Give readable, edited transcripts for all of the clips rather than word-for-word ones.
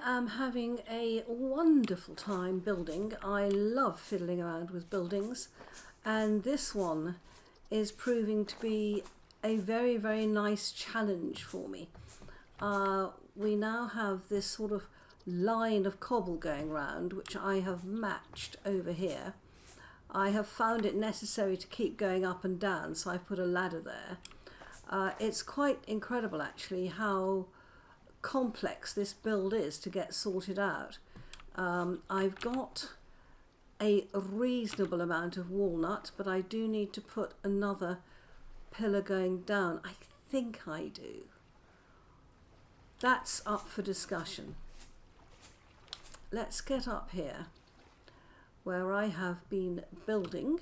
am having a wonderful time building. I love fiddling around with buildings, and this one is proving to be a very, very nice challenge for me. We now have this sort of line of cobble going round, which I have matched over here. I have found it necessary to keep going up and down, so I put a ladder there. It's quite incredible actually how complex this build is to get sorted out. I've got a reasonable amount of walnut, but I do need to put another pillar going down. I think I do. That's up for discussion. Let's get up here where I have been building.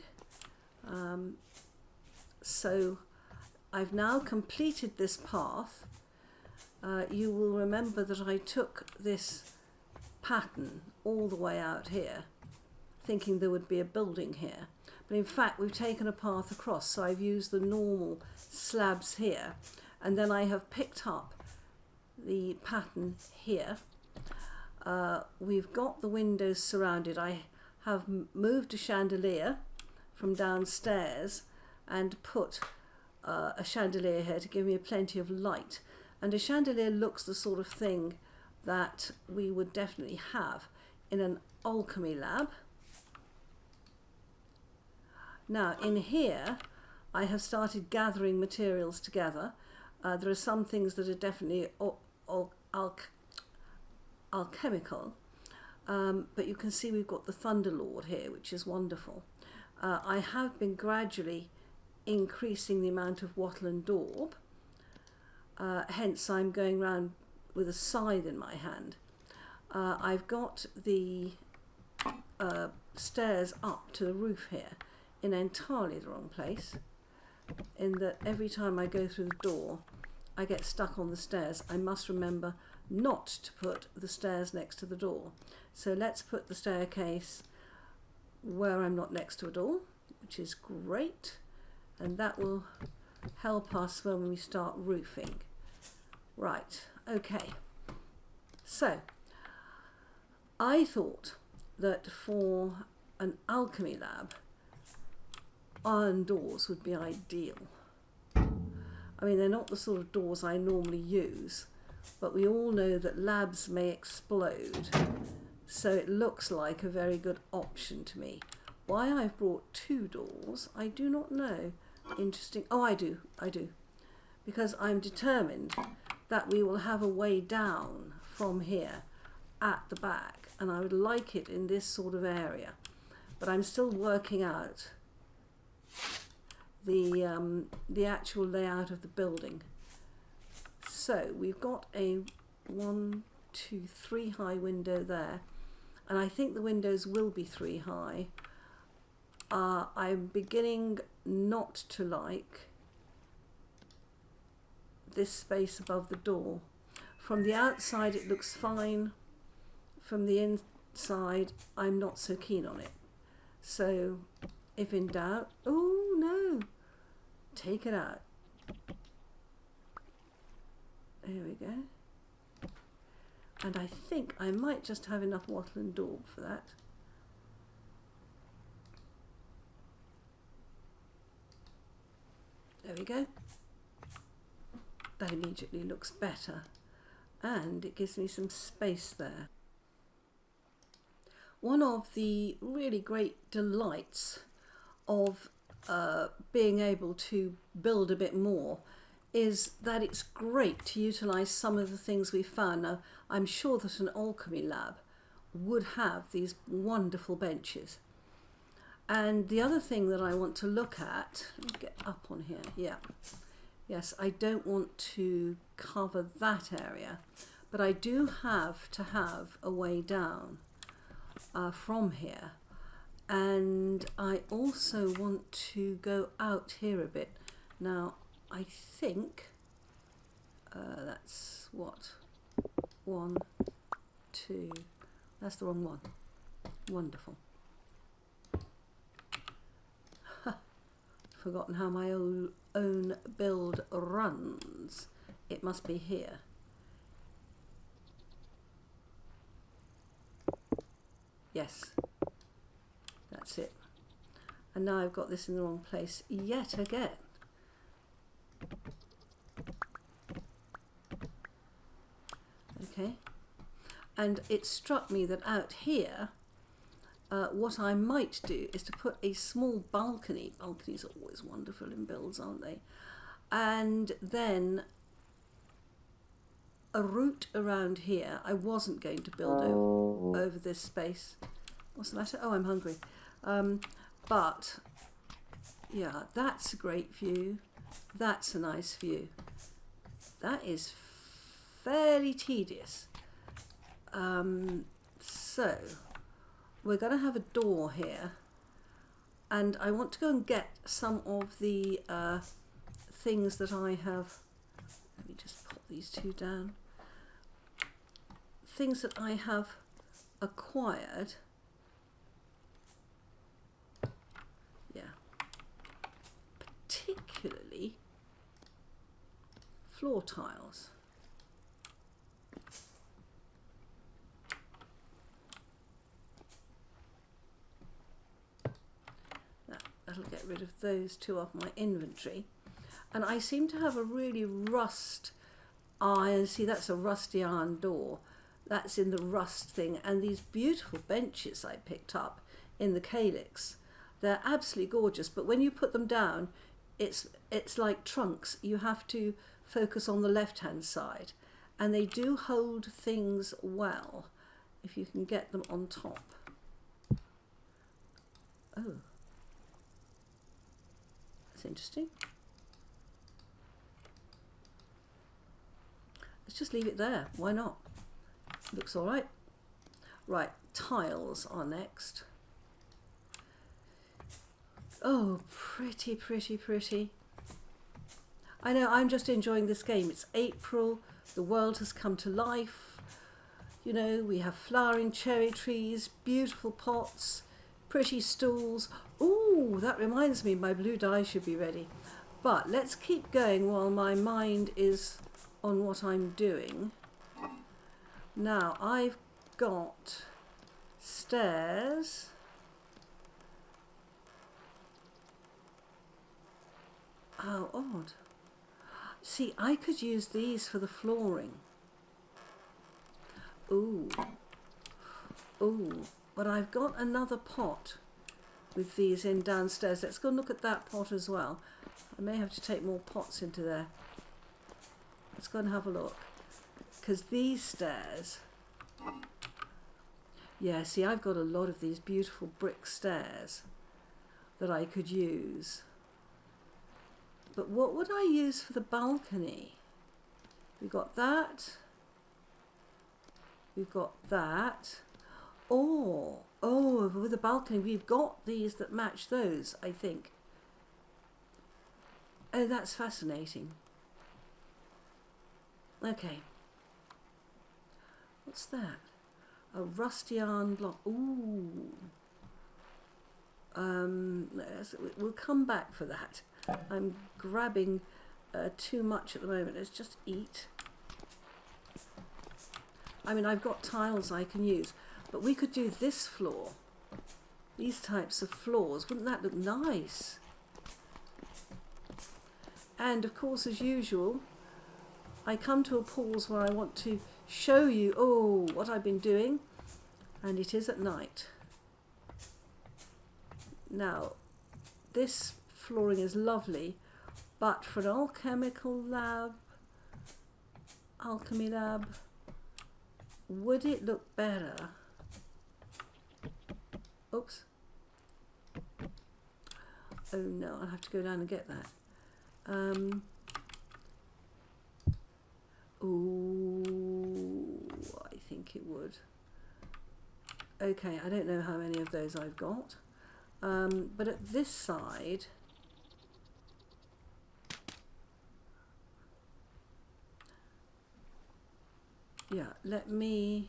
So I've now completed this path. You will remember that I took this pattern all the way out here, thinking there would be a building here. But in fact, we've taken a path across, so I've used the normal slabs here. And then I have picked up the pattern here. We've got the windows surrounded. I have moved a chandelier from downstairs and put a chandelier here to give me plenty of light. And a chandelier looks the sort of thing that we would definitely have in an alchemy lab. Now in here I have started gathering materials together. There are some things that are definitely alchemical, but you can see we've got the Thunderlord here, which is wonderful. I have been gradually increasing the amount of wattle and daub, hence I'm going around with a scythe in my hand. I've got the stairs up to the roof here in entirely the wrong place, in that every time I go through the door I get stuck on the stairs. I must remember not to put the stairs next to the door. So let's put the staircase where I'm not next to a door, which is great, and that will help us when we start roofing. Right, okay. So I thought that for an alchemy lab, iron doors would be ideal. I mean, they're not the sort of doors I normally use, but we all know that labs may explode, so it looks like a very good option to me. Why I've brought two doors, I do not know. Interesting. Oh, I do. Because I'm determined that we will have a way down from here at the back, and I would like it in this sort of area. But I'm still working out the actual layout of the building. So we've got a 1, 2, 3 high window there, and I think the windows will be 3 high. I'm beginning not to like this space above the door. From the outside it looks fine. From the inside I'm not so keen on it. So if in doubt, oh no, take it out. There we go. And I think I might just have enough wattle and daub for that. There we go. That immediately looks better, and it gives me some space there. One of the really great delights of being able to build a bit more is that it's great to utilise some of the things we found. Now, I'm sure that an alchemy lab would have these wonderful benches. And the other thing that I want to look at, let me get up on here, yeah. Yes, I don't want to cover that area, but I do have to have a way down from here. And I also want to go out here a bit. Now, I think that's what? 1, 2, that's the wrong one. Wonderful. Forgotten how my own build runs. It must be here. Yes, that's it. And now I've got this in the wrong place yet again. Okay, and it struck me that out here, what I might do is to put a small balcony. Balconies are always wonderful in builds, aren't they? And then a route around here. I wasn't going to build over this space. What's the matter? Oh, I'm hungry. But yeah, that's a great view. That's a nice view. That is fairly tedious. So we're going to have a door here, and I want to go and get some of the things that I have. Let me just put these two down. Things that I have acquired. Yeah. Particularly floor tiles. That'll get rid of those two off my inventory. And I seem to have a really rust iron. See, that's a rusty iron door. That's in the rust thing. And these beautiful benches I picked up in the calyx. They're absolutely gorgeous. But when you put them down, it's like trunks. You have to focus on the left-hand side. And they do hold things well if you can get them on top. Oh. That's interesting. Let's just leave it there. Why not? Looks all right. Right, tiles are next. Oh, pretty, pretty, pretty. I know, I'm just enjoying this game. It's April. The world has come to life. You know, we have flowering cherry trees, beautiful pots, pretty stools. Ooh, that reminds me, my blue dye should be ready. But let's keep going while my mind is on what I'm doing. Now, I've got stairs. How odd. See, I could use these for the flooring. Ooh. Ooh. But I've got another pot with these in downstairs. Let's go and look at that pot as well. I may have to take more pots into there. Let's go and have a look. Because these stairs... Yeah, see, I've got a lot of these beautiful brick stairs that I could use. But what would I use for the balcony? We've got that. We've got that. Oh, with the balcony, we've got these that match those, I think. Oh, that's fascinating. Okay. What's that? A rusty iron block. Ooh. We'll come back for that. I'm grabbing too much at the moment. Let's just eat. I mean, I've got tiles I can use, but we could do this floor. These types of floors. Wouldn't that look nice? And of course, as usual, I come to a pause where I want to show you, what I've been doing, and it is at night. Now, this flooring is lovely, but for an alchemy lab, would it look better? Oops. Oh no, I'll have to go down and get that. Ooh, I think it would. Okay, I don't know how many of those I've got. But at this side, yeah, let me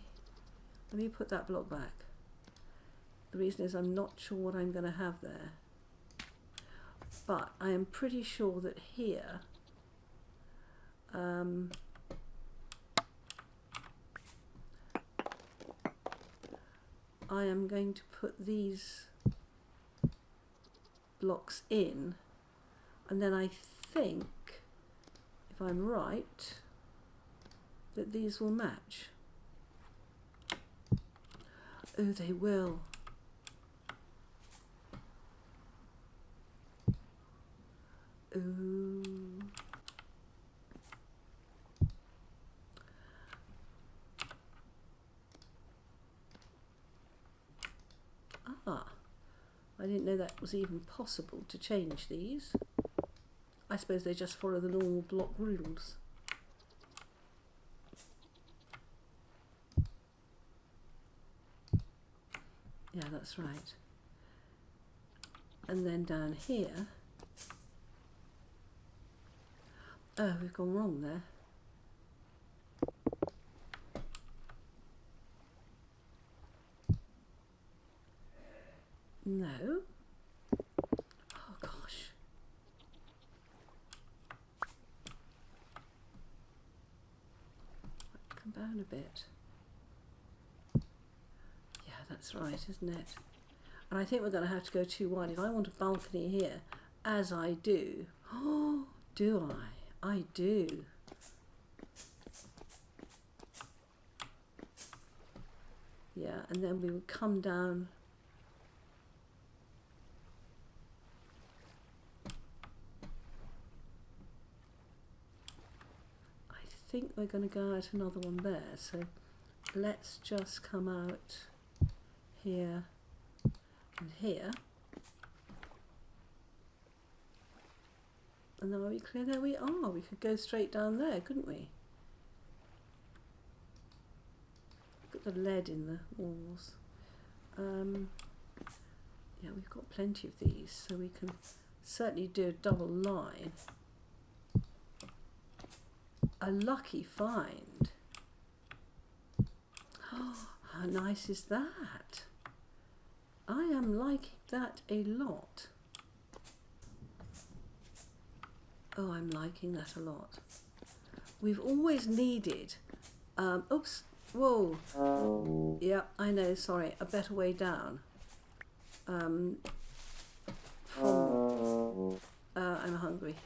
put that block back. The reason is I'm not sure what I'm going to have there. But I am pretty sure that here, I am going to put these blocks in, and then I think, if I'm right, that these will match. Oh, they will. Ooh. Ah, I didn't know that was even possible to change these. I suppose they just follow the normal block rules. Yeah, that's right. And then down here, oh, we've gone wrong there. No. Oh gosh. Come down a bit. Yeah, that's right, isn't it? And I think we're going to have to go too wide. If I want a balcony here, as I do. Oh, do I? I do. Yeah, and then we would come down. I think we're going to go out another one there. So let's just come out here and here. And then are we clear? There we are. We could go straight down there, couldn't we? Got the lead in the walls. Yeah, we've got plenty of these, so we can certainly do a double line. A lucky find. Oh, how nice is that? I am liking that a lot. Oh, I'm liking that a lot. We've always needed, oops, whoa. Yeah, I know, sorry, a better way down. I'm hungry.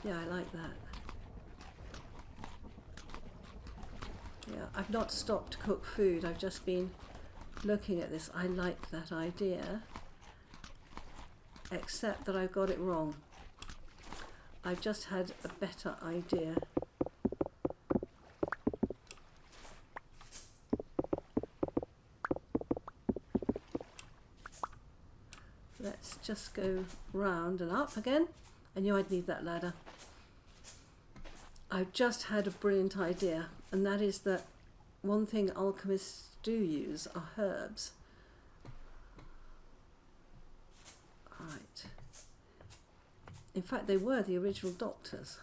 Yeah, I like that. Yeah, I've not stopped to cook food. I've just been looking at this. I like that idea, except that I've got it wrong. I've just had a better idea. Let's just go round and up again. I knew I'd need that ladder. I've just had a brilliant idea, and that is that one thing alchemists do use are herbs. Right. In fact, they were the original doctors.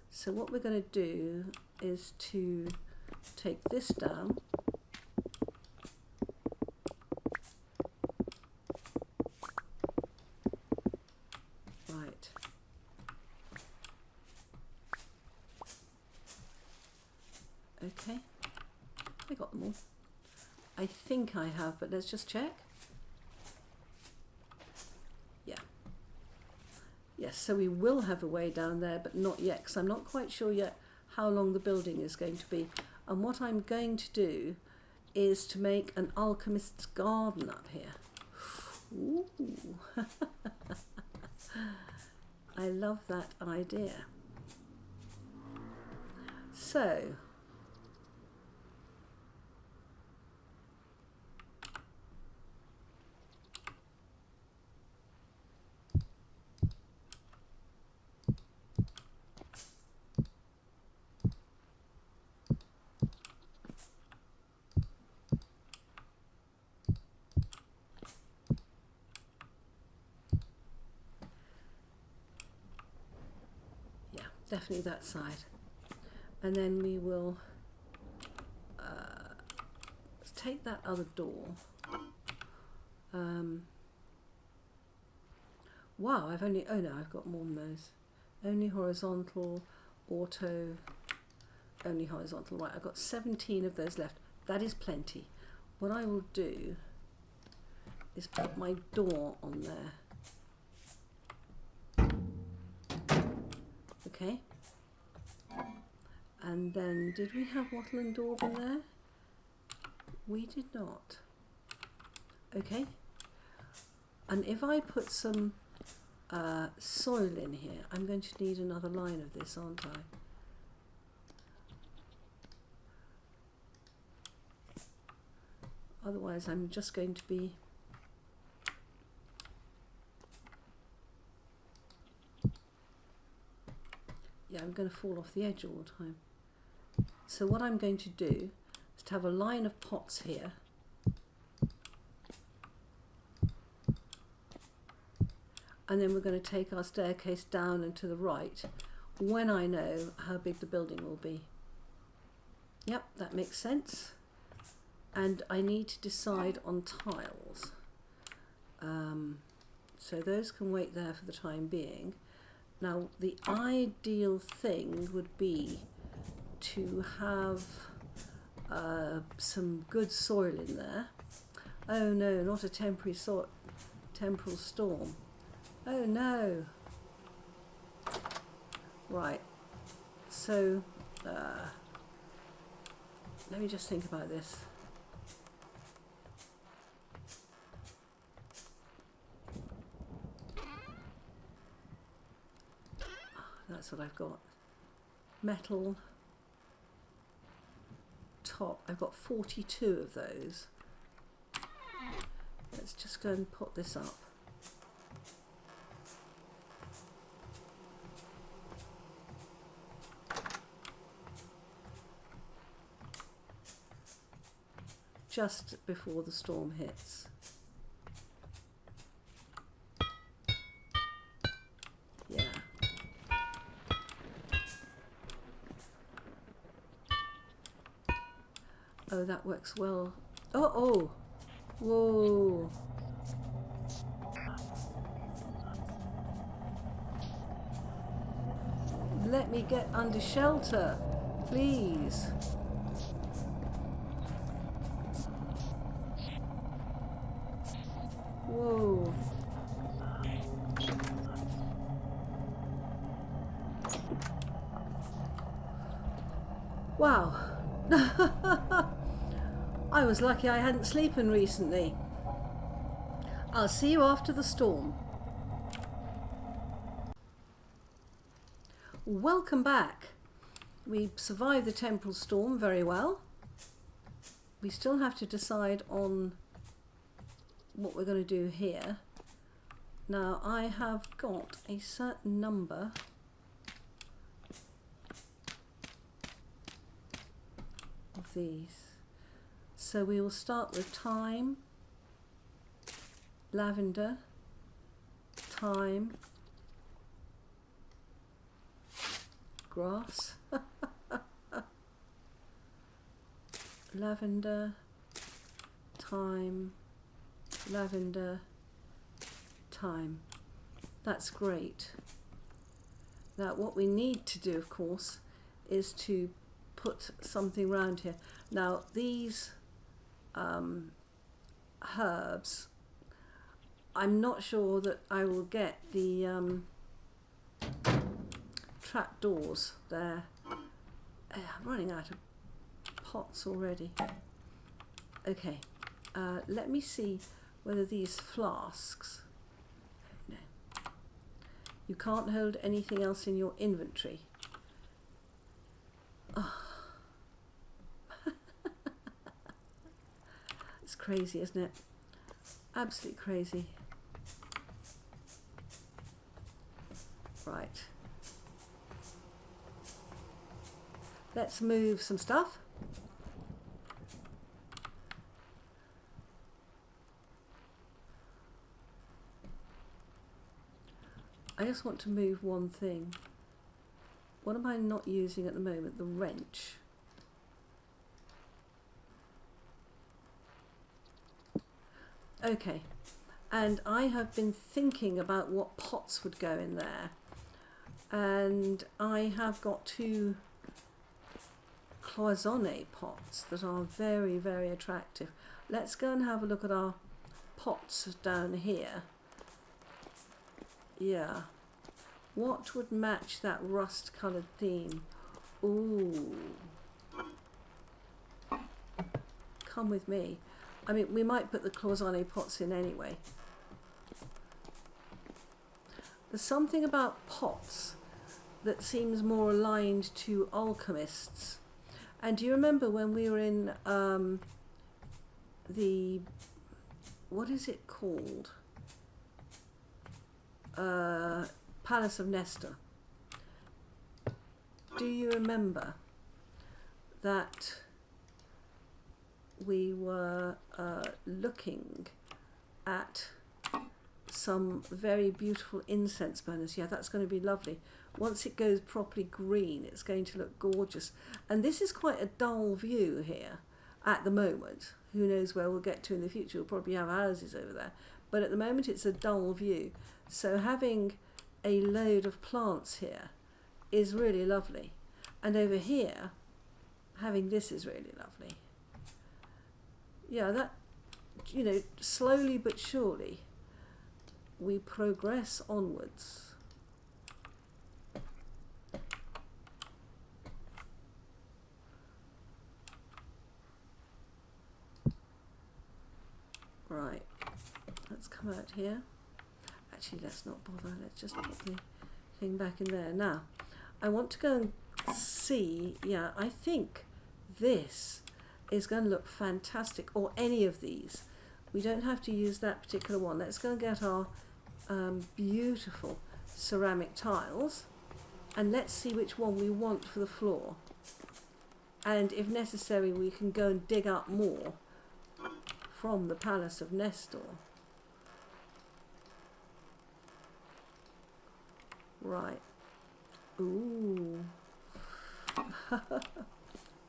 So what we're going to do is to take this down. Right. Okay. I got them all. I think I have, but let's just check. Yeah. Yes, so we will have a way down there, but not yet, because I'm not quite sure yet how long the building is going to be. And what I'm going to do is to make an alchemist's garden up here. Ooh. I love that idea. So, definitely that side, and then we will take that other door. Wow, I've only, oh no, I've got more than those. Only horizontal, auto, only horizontal. Right, I've got 17 of those left. That is plenty. What I will do is put my door on there. Okay. And then, did we have wattle and daub in there? We did not. Okay. And if I put some soil in here, I'm going to need another line of this, aren't I? Otherwise, I'm just going to be... Yeah, I'm going to fall off the edge all the time. So what I'm going to do is to have a line of pots here. And then we're going to take our staircase down and to the right when I know how big the building will be. Yep, that makes sense. And I need to decide on tiles. So those can wait there for the time being. Now, the ideal thing would be to have some good soil in there. Oh no, not a temporary temporal storm. Oh no. Right. So, let me just think about this. That's what I've got. Metal top. I've got 42 of those. Let's just go and put this up. Just before the storm hits. Yeah. Oh, that works well. Oh, oh, whoa. Let me get under shelter, please. Whoa. Wow. I was lucky I hadn't sleeping recently. I'll see you after the storm. Welcome back. We survived the temporal storm very well. We still have to decide on what we're going to do here. Now, I have got a certain number of these. So we will start with thyme, lavender, thyme, grass, lavender, thyme, lavender, thyme. That's great. Now what we need to do, of course, is to put something around here. Now these herbs, I'm not sure that I will get the trap doors there. I'm running out of pots already. Okay, let me see whether these flasks, no, you can't hold anything else in your inventory. Oh. It's crazy, isn't it? Absolutely crazy. Right. Let's move some stuff. I just want to move one thing. What am I not using at the moment? The wrench. Okay, and I have been thinking about what pots would go in there, and I have got two cloisonne pots that are very, very attractive. Let's go and have a look at our pots down here. Yeah. What would match that rust coloured theme? Ooh. Come with me. I mean, we might put the cloisonne pots in anyway. There's something about pots that seems more aligned to alchemists. And do you remember when we were in the, what is it called? Palace of Nestor. Do you remember that we were looking at some very beautiful incense burners? Yeah, that's going to be lovely. Once it goes properly green, it's going to look gorgeous. And this is quite a dull view here at the moment. Who knows where we'll get to in the future. We'll probably have houses over there. But at the moment, it's a dull view. So having a load of plants here is really lovely. And over here, having this is really lovely. Yeah, that, you know, slowly but surely, we progress onwards. Right, let's come out here. Actually, let's not bother. Let's just put the thing back in there. Now, I want to go and see, yeah, I think this is going to look fantastic, or any of these. We don't have to use that particular one. Let's go and get our beautiful ceramic tiles, and let's see which one we want for the floor. And if necessary, we can go and dig up more from the Palace of Nestor. Right. Ooh.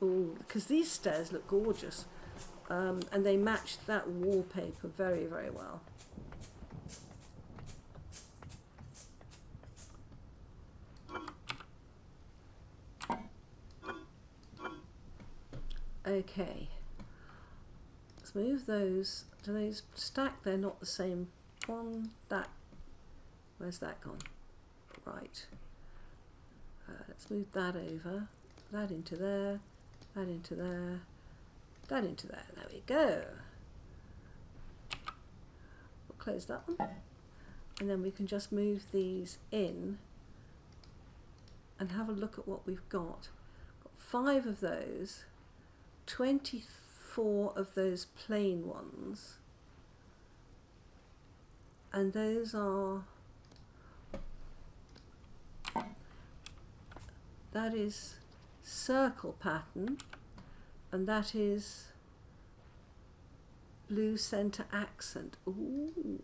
Ooh, because these stairs look gorgeous. And they match that wallpaper very, very well. Okay. Let's move those. Do they stack? They're not the same one. That. Where's that gone? Right. Let's move that over. That into there. That into there. That into there. There we go. We'll close that one. And then we can just move these in and have a look at what we've got. Got 5 of those, 24 of those plain ones, and those are, that is circle pattern, and that is blue center accent. Ooh.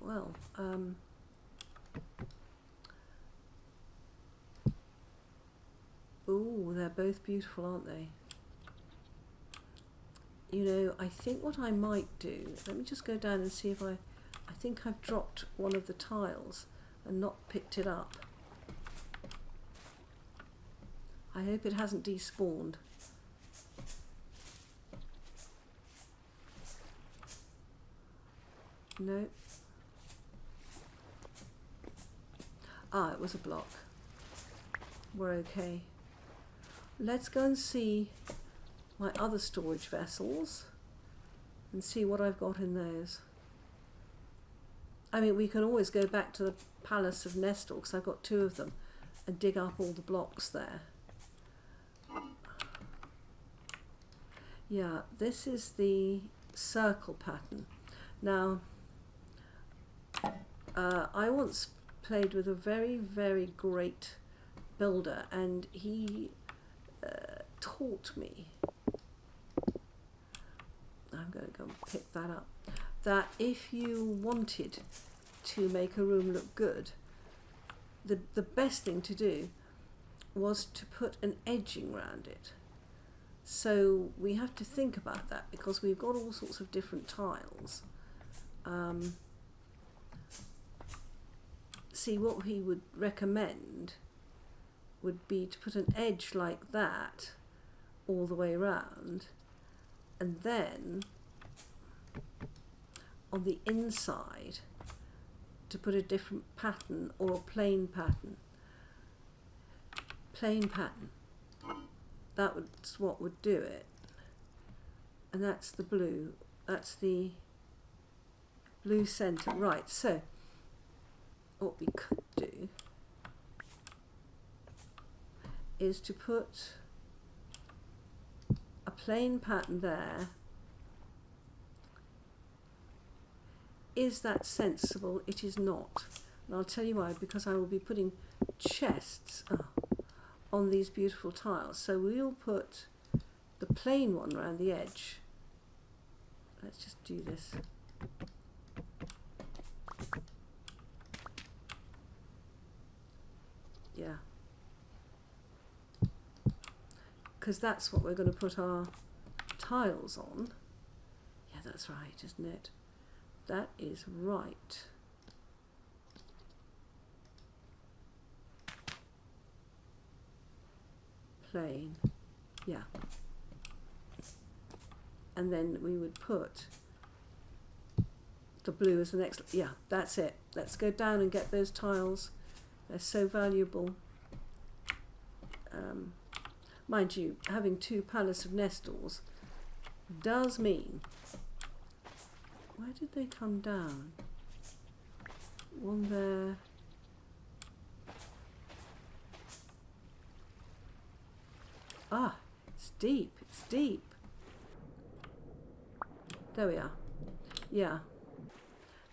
Well, ooh, they're both beautiful, aren't they? You know, I think what I might do, let me just go down and see if I think I've dropped one of the tiles and not picked it up. I hope it hasn't despawned. No. Ah, it was a block. We're okay. Let's go and see my other storage vessels and see what I've got in those. I mean, we can always go back to the Palace of Nestor, because I've got 2 of them, and dig up all the blocks there. Yeah, this is the circle pattern. Now, I once played with a very, very great builder, and he taught me, I'm going to go and pick that up, that if you wanted to make a room look good, the best thing to do was to put an edging around it. So we have to think about that, because we've got all sorts of different tiles. See, what he would recommend would be to put an edge like that all the way around, and then on the inside to put a different pattern or a plain pattern. Plain pattern. That's what would do it. And that's the blue. That's the blue centre. Right, so what we could do is to put a plain pattern there. Is that sensible? It is not. And I'll tell you why, because I will be putting chests on these beautiful tiles. So we'll put the plain one around the edge. Let's just do this. Yeah. Because that's what we're going to put our tiles on. Yeah, that's right, isn't it? That is right. Plain. Yeah. And then we would put the blue as the next. Yeah, that's it. Let's go down and get those tiles. They're so valuable. Mind you, having 2 Palace of Nestles does mean... Where did they come down? One there. Ah, it's deep, it's deep. There we are. Yeah.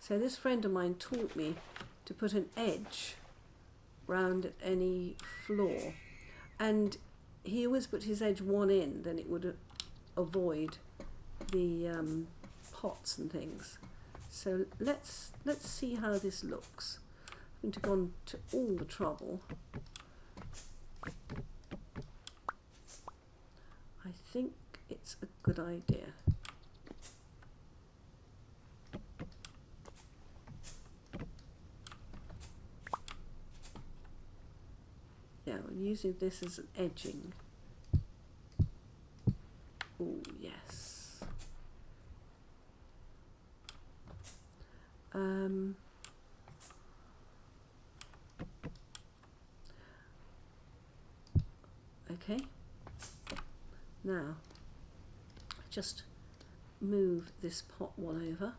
So this friend of mine taught me to put an edge round any floor. And he always put his edge one in, then it would avoid the pots and things. So let's see how this looks. I'm going to go on to all the trouble. I think it's a good idea. Yeah, I'm using this as an edging. Oh, yes. Okay. Now, just move this pot one over.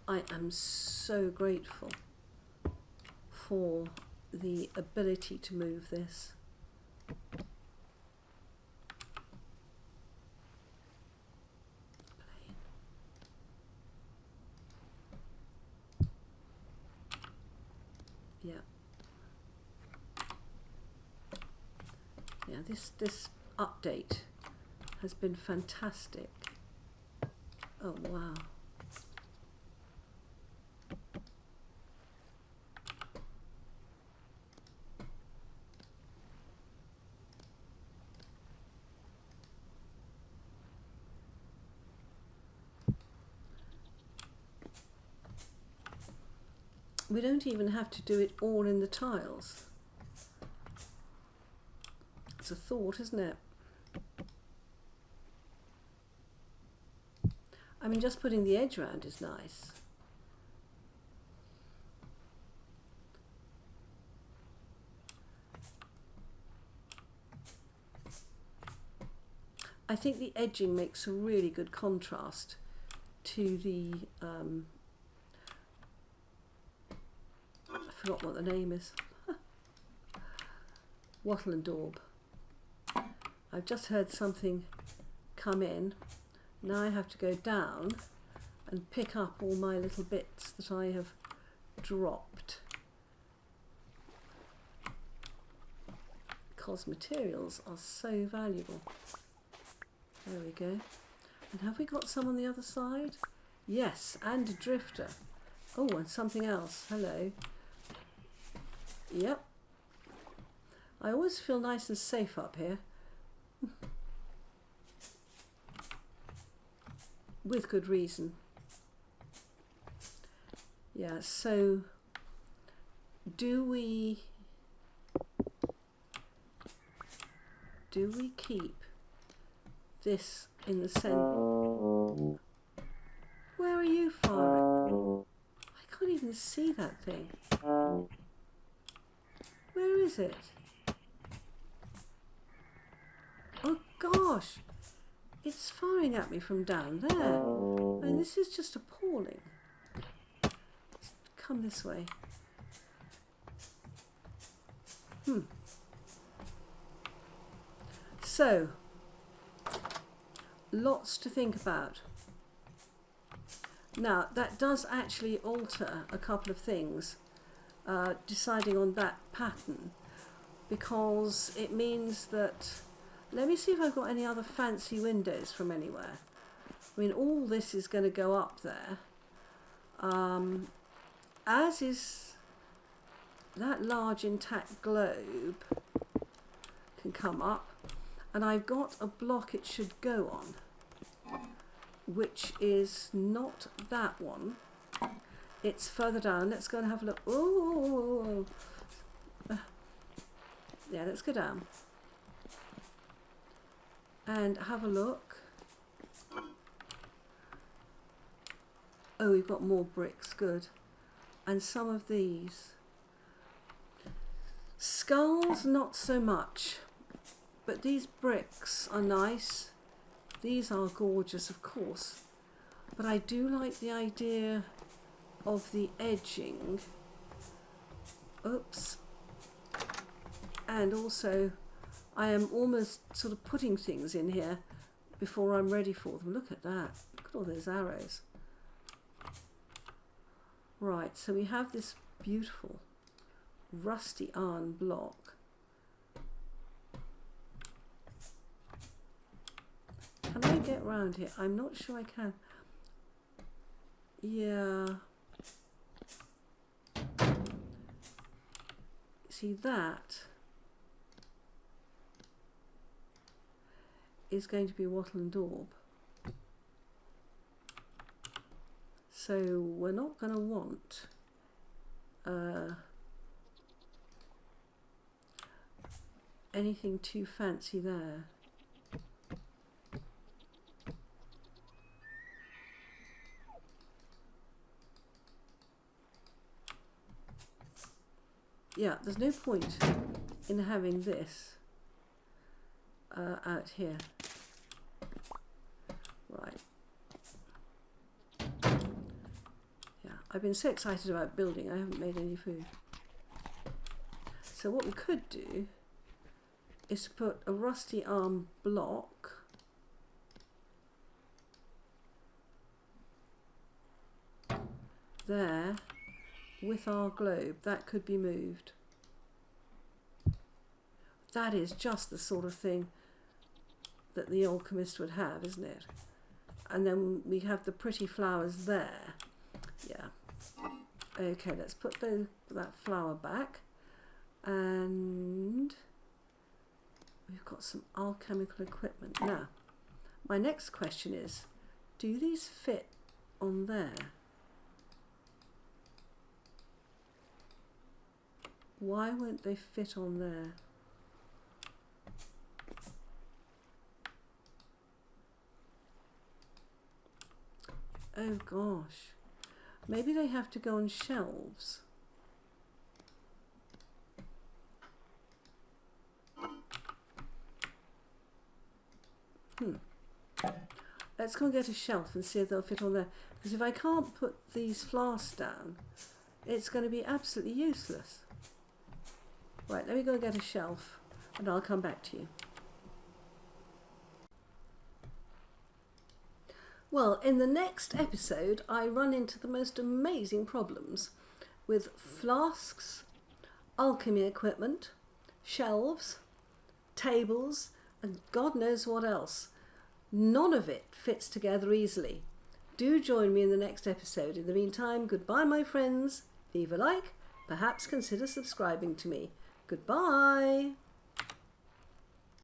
I am so grateful for the ability to move this. Yeah. Yeah, this update has been fantastic. Oh wow. We don't even have to do it all in the tiles. It's a thought, isn't it? I mean, just putting the edge around is nice. I think the edging makes a really good contrast to the I forgot what the name is. Wattle and daub. I've just heard something come in. Now I have to go down and pick up all my little bits that I have dropped. Because materials are so valuable. There we go. And have we got some on the other side? Yes, and a drifter. Oh, and something else. Hello. Yep. I always feel nice and safe up here. With good reason. Yeah, so do we do we keep this in the centre? Where are you firing? I can't even see that thing. Where is it? Oh gosh, it's firing at me from down there. And this is just appalling. Let's come this way. So, lots to think about. Now, that does actually alter a couple of things, deciding on that pattern, because it means that, let me see if I've got any other fancy windows from anywhere. I mean, all this is going to go up there, as is that large intact globe can come up, and I've got a block it should go on, which is not that one. It's further down. Let's go and have a look. Oh, yeah, let's go down and have a look. Oh, we've got more bricks. Good. And some of these skulls, not so much, but these bricks are nice. These are gorgeous, of course, but I do like the idea of the edging. Oops. And also, I am almost sort of putting things in here before I'm ready for them. Look at that. Look at all those arrows. Right, so we have this beautiful rusty iron block. Can I get round here? I'm not sure I can. Yeah. See, that is going to be wattle and daub. So we're not going to want anything too fancy there. Yeah, there's no point in having this out here. Right. Yeah, I've been so excited about building, I haven't made any food. So what we could do is put a rusty arm block there with our globe. That could be moved. That is just the sort of thing that the alchemist would have, isn't it? And then we have the pretty flowers there. Yeah. Okay, let's put that flower back. And we've got some alchemical equipment. Now, my next question is, do these fit on there? Why won't they fit on there? Oh gosh, maybe they have to go on shelves. Let's go and get a shelf and see if they'll fit on there. Because if I can't put these flasks down, it's going to be absolutely useless. Right, let me go and get a shelf and I'll come back to you. Well, in the next episode, I run into the most amazing problems with flasks, alchemy equipment, shelves, tables, and God knows what else. None of it fits together easily. Do join me in the next episode. In the meantime, goodbye, my friends. Leave a like, perhaps consider subscribing to me. Goodbye.